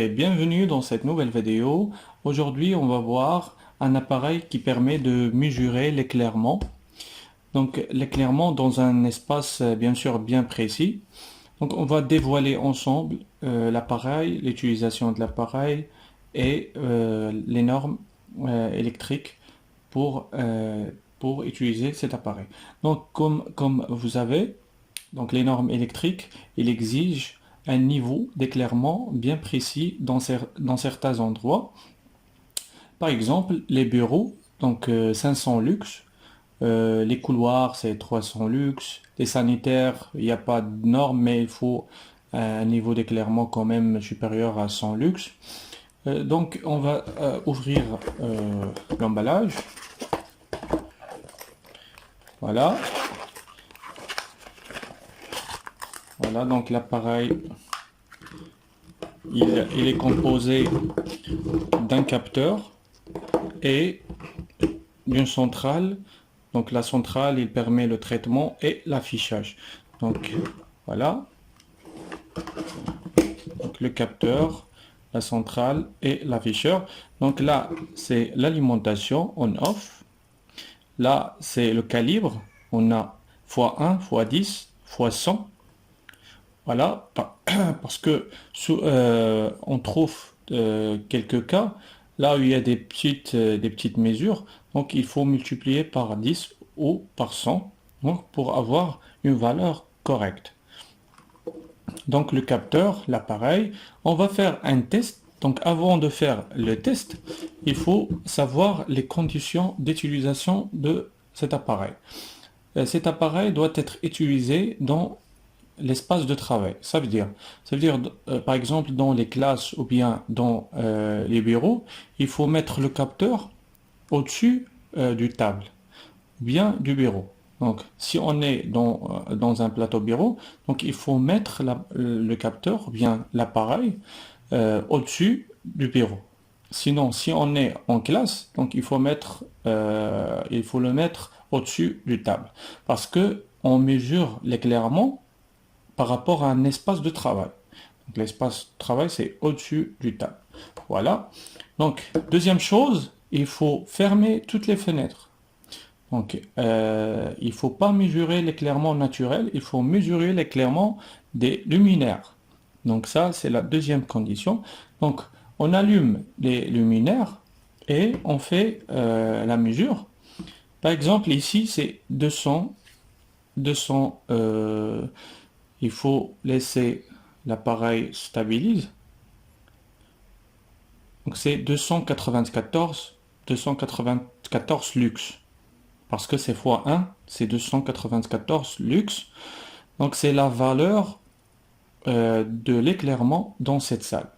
et bienvenue dans cette nouvelle vidéo. Aujourd'hui, on va voir un appareil qui permet de mesurer l'éclairement. Donc, l'éclairement dans un espace bien sûr bien précis. Donc, on va dévoiler ensemble l'appareil, l'utilisation de l'appareil et les normes électriques pour utiliser cet appareil. Donc, comme vous savez, donc les normes électriques, il exige un niveau d'éclairement bien précis dans certains endroits. Par exemple, les bureaux, donc 500 lux, les couloirs c'est 300 lux, les sanitaires, il n'y a pas de norme, mais il faut un niveau d'éclairement quand même supérieur à 100 lux. Donc on va ouvrir l'emballage. Voilà. Voilà, donc l'appareil, il est composé d'un capteur et d'une centrale. Donc la centrale, il permet le traitement et l'affichage. Donc voilà. Donc le capteur, la centrale et l'afficheur. Donc là, c'est l'alimentation on-off. Là, c'est le calibre. On a x1, x10, x100. Voilà, parce que on trouve quelques cas là où il y a des petites mesures, donc il faut multiplier par 10 ou par 100 donc, pour avoir une valeur correcte. Donc le capteur, l'appareil, on va faire un test. Donc avant de faire le test, il faut savoir les conditions d'utilisation de cet appareil. Cet appareil doit être utilisé dans l'espace de travail. Ça veut dire par exemple dans les classes ou bien dans les bureaux, il faut mettre le capteur au-dessus du table, bien du bureau. Donc si on est dans un plateau bureau, donc il faut mettre le capteur, ou bien l'appareil, au-dessus du bureau. Sinon, si on est en classe, donc il faut le mettre au-dessus du table, parce que on mesure l'éclairement par rapport à un espace de travail. L'espace de travail, c'est au-dessus du table. Voilà. Donc, deuxième chose, il faut fermer toutes les fenêtres. Donc, il ne faut pas mesurer l'éclairement naturel, il faut mesurer l'éclairement des luminaires. Donc ça, c'est la deuxième condition. Donc, on allume les luminaires et on fait la mesure. Par exemple, ici, c'est 200 il faut laisser l'appareil stabilise. Donc c'est 294 lux. Parce que c'est x1, c'est 294 lux. Donc c'est la valeur de l'éclairement dans cette salle.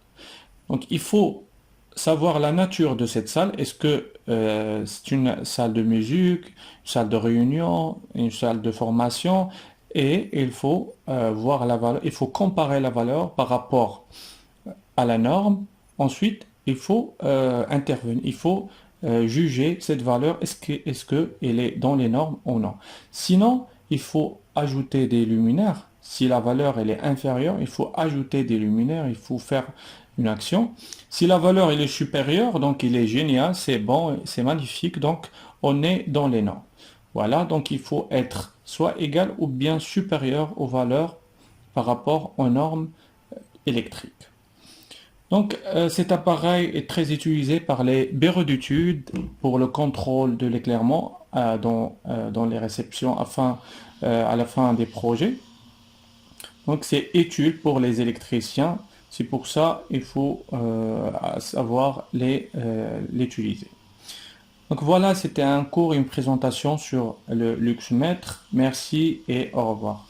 Donc il faut savoir la nature de cette salle. Est-ce que c'est une salle de musique, une salle de réunion, une salle de formation? Et il faut voir la valeur, il faut comparer la valeur par rapport à la norme. Ensuite, il faut intervenir, il faut juger cette valeur, est-ce que elle est dans les normes ou non. Sinon, il faut ajouter des luminaires. Si la valeur elle est inférieure, il faut ajouter des luminaires, il faut faire une action. Si la valeur elle est supérieure, donc il est génial, c'est bon, c'est magnifique, donc on est dans les normes. Voilà, donc il faut être soit égal ou bien supérieur aux valeurs par rapport aux normes électriques. Donc cet appareil est très utilisé par les bureaux d'études pour le contrôle de l'éclairement dans les réceptions à la fin des projets. Donc c'est utile pour les électriciens, c'est pour ça il faut savoir l'utiliser. Donc voilà, c'était un cours, une présentation sur le luxmètre. Merci et au revoir.